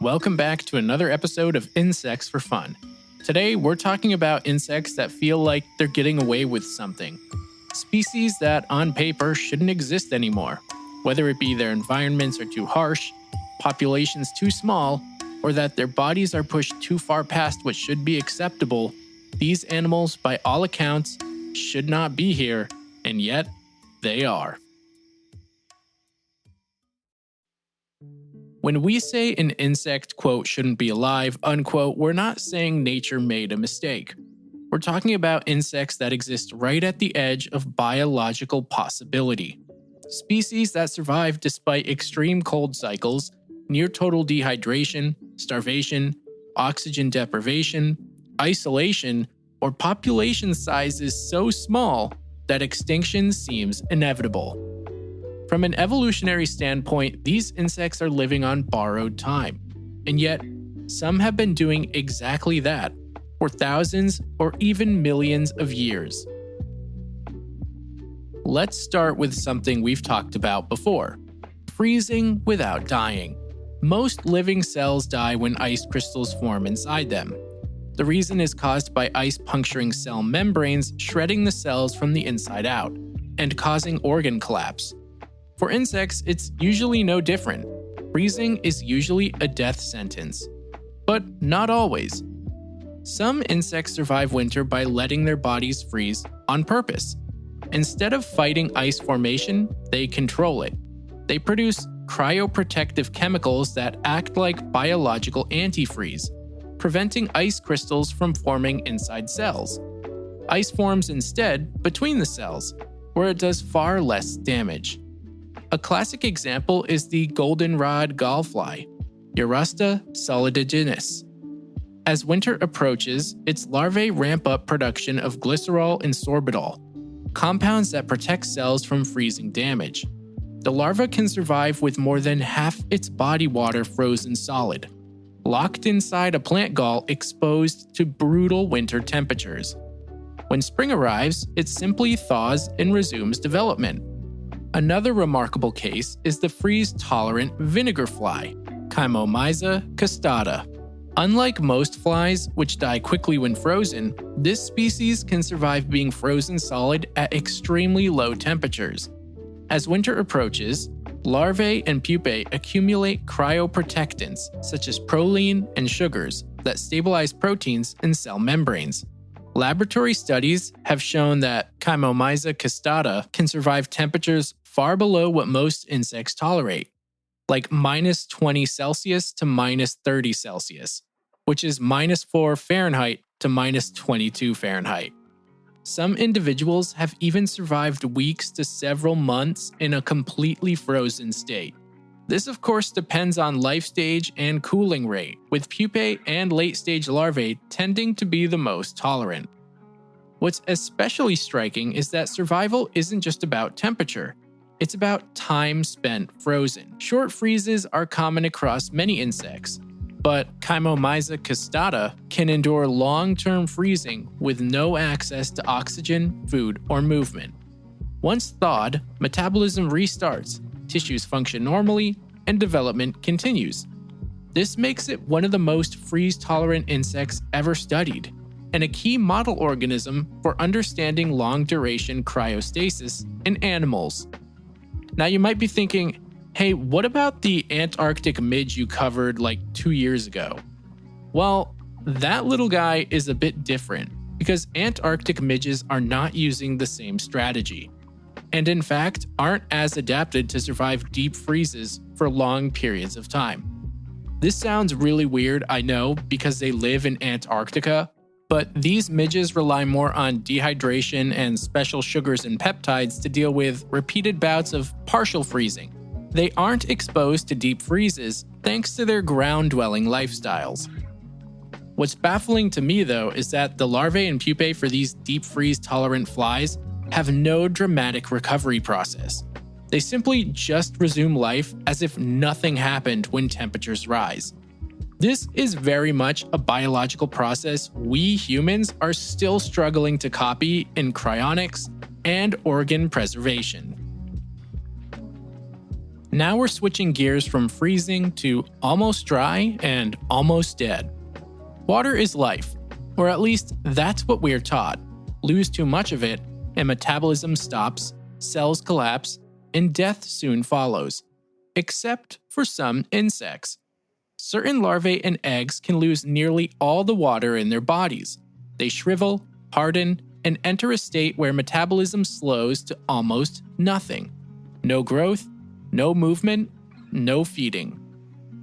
Welcome back to another episode of Insects for Fun. Today, we're talking about insects that feel like they're getting away with something. Species that, on paper, shouldn't exist anymore. Whether it be their environments are too harsh, populations too small, or that their bodies are pushed too far past what should be acceptable, these animals, by all accounts, should not be here, and yet, they are. When we say an insect, quote, shouldn't be alive, unquote, we're not saying nature made a mistake. We're talking about insects that exist right at the edge of biological possibility. Species that survive despite extreme cold cycles, near total dehydration, starvation, oxygen deprivation, isolation, or population sizes so small that extinction seems inevitable. From an evolutionary standpoint, these insects are living on borrowed time, and yet some have been doing exactly that for thousands or even millions of years. Let's start with something we've talked about before: freezing without dying. Most living cells die when ice crystals form inside them. The reason is caused by ice puncturing cell membranes, shredding the cells from the inside out, and causing organ collapse. For insects, it's usually no different. Freezing is usually a death sentence. But not always. Some insects survive winter by letting their bodies freeze on purpose. Instead of fighting ice formation, they control it. They produce cryoprotective chemicals that act like biological antifreeze, preventing ice crystals from forming inside cells. Ice forms instead between the cells, where it does far less damage. A classic example is the goldenrod gallfly, Urosta solidigenus. As winter approaches, its larvae ramp up production of glycerol and sorbitol, compounds that protect cells from freezing damage. The larva can survive with more than half its body water frozen solid, locked inside a plant gall exposed to brutal winter temperatures. When spring arrives, it simply thaws and resumes development. Another remarkable case is the freeze-tolerant vinegar fly, Chymomyza costata. Unlike most flies, which die quickly when frozen, this species can survive being frozen solid at extremely low temperatures. As winter approaches, larvae and pupae accumulate cryoprotectants such as proline and sugars that stabilize proteins in cell membranes. Laboratory studies have shown that Chymomyza costata can survive temperatures far below what most insects tolerate, like minus 20 Celsius to minus 30 Celsius, which is minus 4 Fahrenheit to minus 22 Fahrenheit. Some individuals have even survived weeks to several months in a completely frozen state. This, of course, depends on life stage and cooling rate, with pupae and late-stage larvae tending to be the most tolerant. What's especially striking is that survival isn't just about temperature. It's about time spent frozen. Short freezes are common across many insects, but Chymomyza costata can endure long-term freezing with no access to oxygen, food, or movement. Once thawed, metabolism restarts, tissues function normally, and development continues. This makes it one of the most freeze-tolerant insects ever studied, and a key model organism for understanding long-duration cryostasis in animals. Now you might be thinking, hey, what about the Antarctic midge you covered like 2 years ago? Well, that little guy is a bit different because Antarctic midges are not using the same strategy, and in fact aren't as adapted to survive deep freezes for long periods of time. This sounds really weird, I know, because they live in Antarctica, but these midges rely more on dehydration and special sugars and peptides to deal with repeated bouts of partial freezing. They aren't exposed to deep freezes thanks to their ground-dwelling lifestyles. What's baffling to me, though, is that the larvae and pupae for these deep freeze-tolerant flies have no dramatic recovery process. They simply just resume life as if nothing happened when temperatures rise. This is very much a biological process we humans are still struggling to copy in cryonics and organ preservation. Now we're switching gears from freezing to almost dry and almost dead. Water is life, or at least that's what we're taught. Lose too much of it, and metabolism stops, cells collapse, and death soon follows. Except for some insects. Certain larvae and eggs can lose nearly all the water in their bodies. They shrivel, harden, and enter a state where metabolism slows to almost nothing. No growth, no movement, no feeding.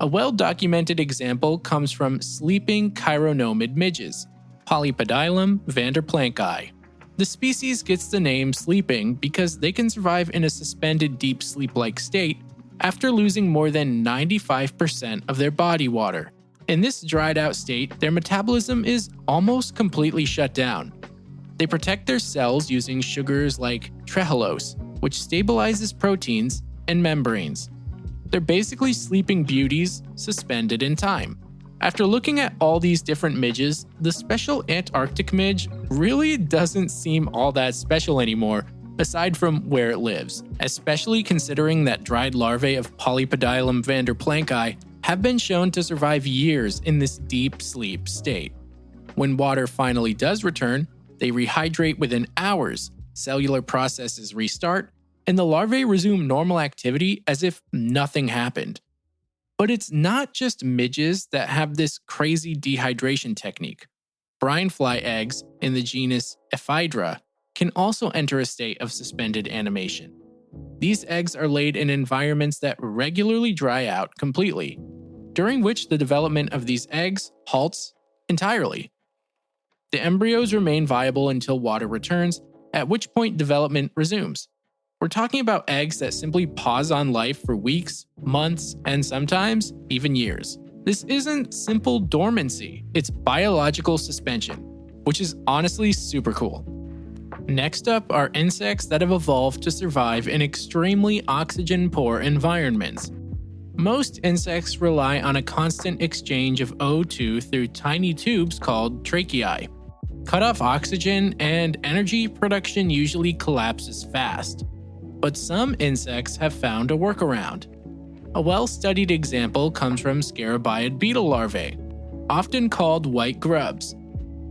A well-documented example comes from sleeping chironomid midges, Polypodilum vanderplanki. The species gets the name sleeping because they can survive in a suspended deep sleep-like state after losing more than 95% of their body water. In this dried-out state, their metabolism is almost completely shut down. They protect their cells using sugars like trehalose, which stabilizes proteins and membranes. They're basically sleeping beauties suspended in time. After looking at all these different midges, the special Antarctic midge really doesn't seem all that special anymore, aside from where it lives, especially considering that dried larvae of Polypodilum vanderplanki have been shown to survive years in this deep sleep state. When water finally does return, they rehydrate within hours, cellular processes restart, and the larvae resume normal activity as if nothing happened. But it's not just midges that have this crazy dehydration technique. Brinefly eggs in the genus Ephydra can also enter a state of suspended animation. These eggs are laid in environments that regularly dry out completely, during which the development of these eggs halts entirely. The embryos remain viable until water returns, at which point development resumes. We're talking about eggs that simply pause on life for weeks, months, and sometimes even years. This isn't simple dormancy, it's biological suspension, which is honestly super cool. Next up are insects that have evolved to survive in extremely oxygen-poor environments. Most insects rely on a constant exchange of O2 through tiny tubes called tracheae. Cut off oxygen and energy production usually collapses fast. But some insects have found a workaround. A well-studied example comes from scarabaeid beetle larvae, often called white grubs.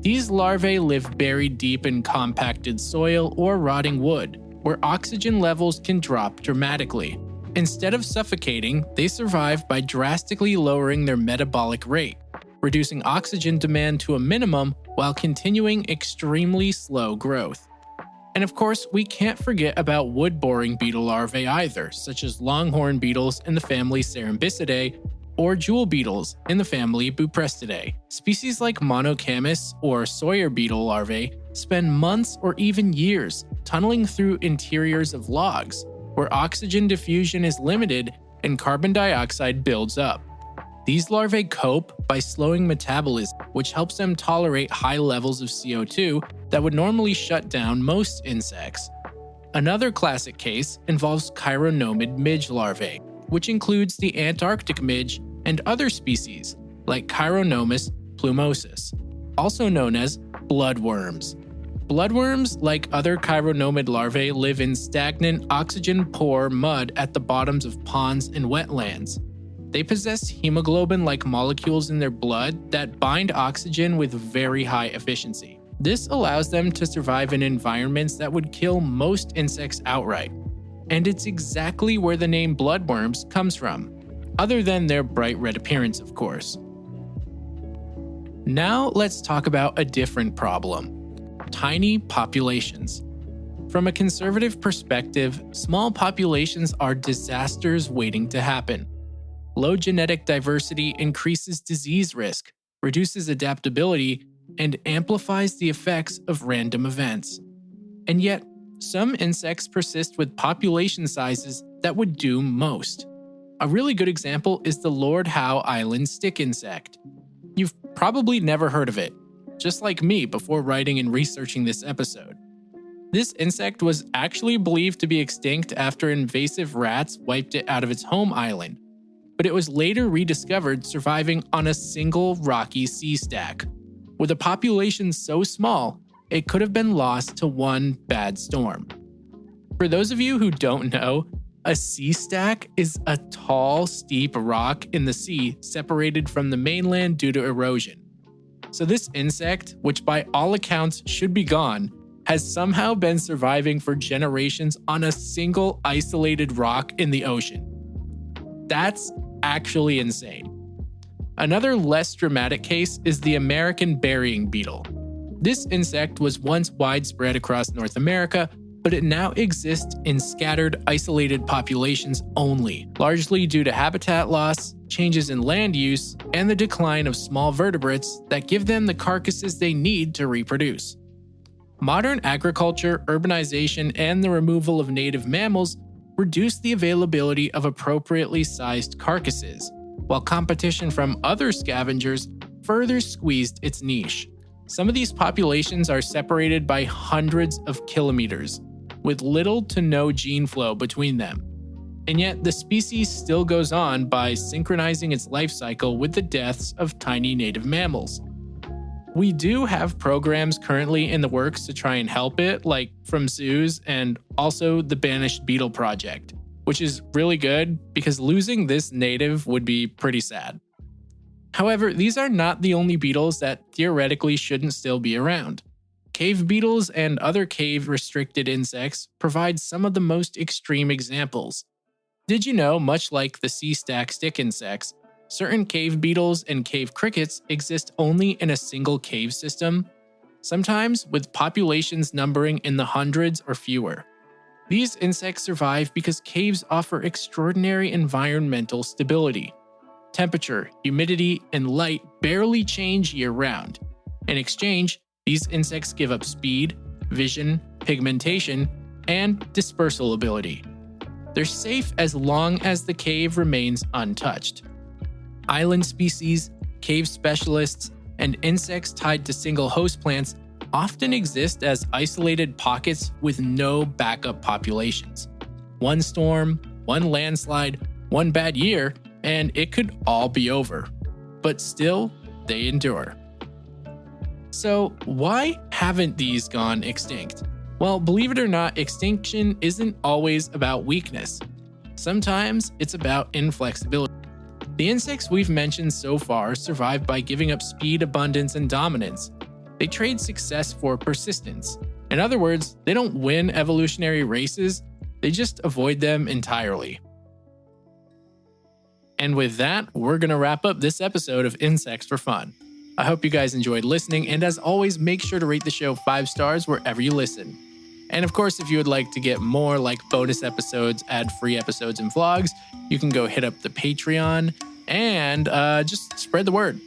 These larvae live buried deep in compacted soil or rotting wood, where oxygen levels can drop dramatically. Instead of suffocating, they survive by drastically lowering their metabolic rate, reducing oxygen demand to a minimum while continuing extremely slow growth. And of course, we can't forget about wood-boring beetle larvae either, such as longhorn beetles in the family Cerambycidae or jewel beetles in the family Buprestidae. Species like Monocamus or Sawyer beetle larvae spend months or even years tunneling through interiors of logs, where oxygen diffusion is limited and carbon dioxide builds up. These larvae cope by slowing metabolism, which helps them tolerate high levels of CO2 that would normally shut down most insects. Another classic case involves chironomid midge larvae, which includes the Antarctic midge and other species like Chironomus plumosus, also known as bloodworms. Bloodworms, like other chironomid larvae, live in stagnant, oxygen-poor mud at the bottoms of ponds and wetlands. They possess hemoglobin-like molecules in their blood that bind oxygen with very high efficiency. This allows them to survive in environments that would kill most insects outright. And it's exactly where the name bloodworms comes from, other than their bright red appearance, of course. Now let's talk about a different problem: tiny populations. From a conservative perspective, small populations are disasters waiting to happen. Low genetic diversity increases disease risk, reduces adaptability, and amplifies the effects of random events. And yet, some insects persist with population sizes that would do most. A really good example is the Lord Howe Island stick insect. You've probably never heard of it, just like me before writing and researching this episode. This insect was actually believed to be extinct after invasive rats wiped it out of its home island, but it was later rediscovered surviving on a single rocky sea stack. With a population so small, it could have been lost to one bad storm. For those of you who don't know, A sea stack is a tall, steep rock in the sea separated from the mainland due to erosion. So this insect, which by all accounts should be gone, has somehow been surviving for generations on a single isolated rock in the ocean. That's actually insane. Another less dramatic case is the American burying beetle. This insect was once widespread across North America, but it now exists in scattered, isolated populations only, largely due to habitat loss, changes in land use, and the decline of small vertebrates that give them the carcasses they need to reproduce. Modern agriculture, urbanization, and the removal of native mammals reduced the availability of appropriately sized carcasses, while competition from other scavengers further squeezed its niche. Some of these populations are separated by hundreds of kilometers, with little to no gene flow between them. And yet, the species still goes on by synchronizing its life cycle with the deaths of tiny native mammals. We do have programs currently in the works to try and help it, like from zoos and also the Banished Beetle Project, which is really good because losing this native would be pretty sad. However, these are not the only beetles that theoretically shouldn't still be around. Cave beetles and other cave-restricted insects provide some of the most extreme examples. Did you know, much like the sea stack stick insects, certain cave beetles and cave crickets exist only in a single cave system, sometimes with populations numbering in the hundreds or fewer? These insects survive because caves offer extraordinary environmental stability. Temperature, humidity, and light barely change year-round. In exchange, these insects give up speed, vision, pigmentation, and dispersal ability. They're safe as long as the cave remains untouched. Island species, cave specialists, and insects tied to single host plants often exist as isolated pockets with no backup populations. One storm, one landslide, one bad year, and it could all be over. But still, they endure. So, why haven't these gone extinct? Well, believe it or not, extinction isn't always about weakness. Sometimes it's about inflexibility. The insects we've mentioned so far survive by giving up speed, abundance, and dominance. They trade success for persistence. In other words, they don't win evolutionary races, they just avoid them entirely. And with that, we're going to wrap up this episode of Insects for Fun. I hope you guys enjoyed listening, and as always, make sure to rate the show 5 stars wherever you listen. And of course, if you would like to get more like bonus episodes, ad-free episodes, and vlogs, you can go hit up the Patreon and just spread the word.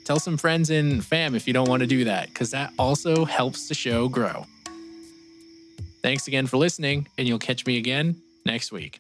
Tell some friends and fam if you don't want to do that, because that also helps the show grow. Thanks again for listening, and you'll catch me again next week.